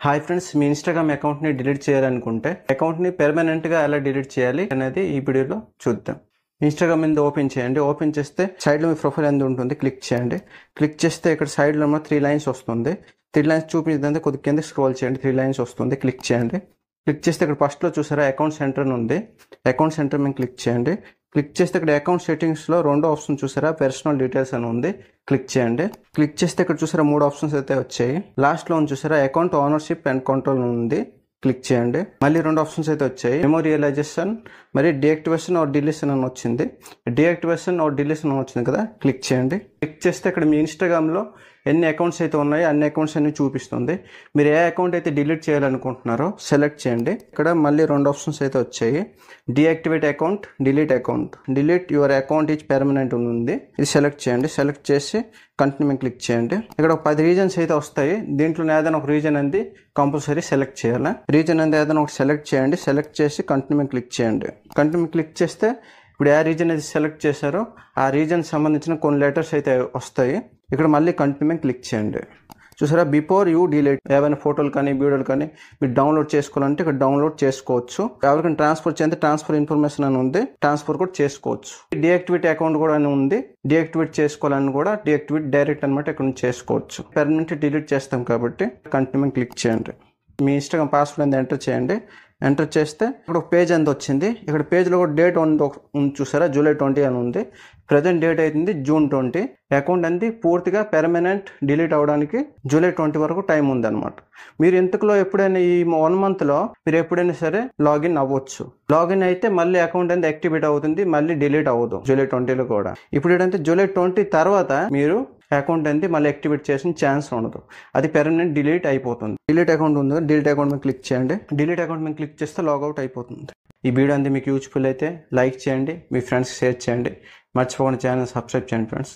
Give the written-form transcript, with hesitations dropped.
Hi friends, మీ Instagram అకౌంట్ని delete చేయాలనుకుంటే అకౌంట్ని పెర్మనెంట్గా ఎలా డిలీట్ చేయాలి అనేది ఈ వీడియోలో చూద్దాం. ఇన్స్టాగ్రామ్ మీద ఓపెన్ చేయండి. ఓపెన్ చేస్తే సైడ్లో మీ ప్రొఫైల్ ఎంత ఉంటుంది క్లిక్ చేయండి. క్లిక్ చేస్తే ఇక్కడ సైడ్లో 3 లైన్స్ వస్తుంది. 3 లైన్స్ చూపించదంటే కొద్దిగా కింద స్క్రోల్ చేయండి. 3 లైన్స్ వస్తుంది, క్లిక్ చేయండి. క్లిక్ చేస్తే ఇక్కడ ఫస్ట్లో చూసారా అకౌంట్ సెంటర్ ఉంది. అకౌంట్ సెంటర్ మీద క్లిక్ చేయండి. క్లిక్ చేస్తే ఇక్కడ అకౌంట్ సెట్టింగ్స్లో రెండో ఆప్షన్ చూసారా పర్సనల్ డీటెయిల్స్ అని ఉంది, క్లిక్ చేయండి. క్లిక్ చేస్తే ఇక్కడ చూసారా 3 ఆప్షన్స్ అయితే వచ్చాయి. లాస్ట్లో చూసారా అకౌంట్ ఓనర్షిప్ అండ్ కంట్రోల్ ఉంది, క్లిక్ చేయండి. మళ్ళీ 2 ఆప్షన్స్ అయితే వచ్చాయి, మెమోరియలైజేషన్ మరి డీయాక్టివేషన్ ఆర్ డిలీషన్ అని వచ్చింది. డీయాక్టివేషన్ ఆర్ డిలీషన్ అని వచ్చింది కదా, క్లిక్ చేయండి. క్లిక్ చేస్తే ఇక్కడ మీ ఇన్స్టాగ్రామ్లో ఎన్ని అకౌంట్స్ అయితే ఉన్నాయో అన్ని అకౌంట్స్ అన్ని చూపిస్తుంది. మీరు ఏ అకౌంట్ అయితే డిలీట్ చేయాలనుకుంటున్నారో సెలెక్ట్ చేయండి. ఇక్కడ మళ్ళీ 2 ఆప్షన్స్ అయితే వచ్చాయి, deactivate account, delete account. Delete your account is permanent ఉంది, ఇది సెలెక్ట్ చేయండి. సెలెక్ట్ చేసి కంటిన్యూ మీద క్లిక్ చేయండి. ఇక్కడ 10 రీజన్స్ అయితే వస్తాయి. దీంట్లో ఏదైనా ఒక రీజన్ అంది కంపల్సరీ సెలెక్ట్ చేయాలి. రీజన్ అంది ఏదైనా ఒకటి సెలెక్ట్ చేయండి. సెలెక్ట్ చేసి కంటిన్యూ మీద క్లిక్ చేయండి. కంటిన్యూ మీద క్లిక్ చేస్తే ఇప్పుడు ఏ రీజన్ అయితే సెలెక్ట్ చేశారో ఆ రీజన్ సంబంధించిన కొన్ని లెటర్స్ అయితే వస్తాయి. ఇక్కడ మళ్ళీ కంటిన్యూ మీద క్లిక్ చేయండి. చూసారా బిఫోర్ యూ డిలీట్ ఏమైనా ఫోటోలు కానీ వీడియోలు కానీ మీరు డౌన్లోడ్ చేసుకోవాలంటే ఇక్కడ డౌన్లోడ్ చేసుకోవచ్చు. ఎవరికైనా ట్రాన్స్ఫర్ చేస్తే ట్రాన్స్ఫర్ ఇన్ఫర్మేషన్ అని ఉంది, ట్రాన్స్ఫర్ కూడా చేసుకోవచ్చు. డీయాక్టివేట్ అకౌంట్ కూడా అని ఉంది, డీయాక్టివేట్ చేసుకోవాలని కూడా డీయాక్టివేట్ డైరెక్ట్ అనమాట ఇక్కడ నుంచి చేసుకోవచ్చు. పెర్మనెంట్ డిలీట్ చేస్తాం కాబట్టి కంటిన్యూ మీద క్లిక్ చేయండి. మీ ఇన్స్టాగ్రామ్ పాస్వర్డ్ అనేది ఎంటర్ చేయండి. ఎంటర్ చేస్తే ఇక్కడ ఒక పేజ్ ఎంత వచ్చింది. ఇక్కడ పేజ్లో కూడా డేట్ ఉంది చూసారా, జూలై 20 అని ఉంది. ప్రజెంట్ డేట్ అవుతుంది June 20. అకౌంట్ అనేది పూర్తిగా పెర్మనెంట్ డిలీట్ అవడానికి జూలై 20 వరకు టైం ఉంది అనమాట. మీరు ఇంతకులో ఎప్పుడైనా ఈ 1 మంత్లో మీరు ఎప్పుడైనా సరే లాగిన్ అవ్వచ్చు. లాగిన్ అయితే మళ్ళీ అకౌంట్ అనేది యాక్టివేట్ అవుతుంది, మళ్ళీ డిలీట్ అవ్వదు జూలై 20లో కూడా. ఇప్పుడు ఏంటంటే జూలై 20 తర్వాత మీరు అకౌంట్ అనేది మళ్ళీ యాక్టివేట్ చేసిన ఛాన్స్ ఉండదు, అది పెర్మనెంట్ డిలీట్ అయిపోతుంది. డిలీట్ అకౌంట్ ఉంది, డిలీట్ అకౌంట్ మీద క్లిక్ చేయండి. డిలీట్ అకౌంట్ మీద క్లిక్ చేస్తే లాగౌట్ అయిపోతుంది. ఈ వీడియో అంతా మీకు యూజ్ఫుల్ అయితే లైక్ చేయండి, మీ ఫ్రెండ్స్కి షేర్ చేయండి, మర్చిపోకుండా ఛానల్ సబ్స్క్రైబ్ చేయండి ఫ్రెండ్స్.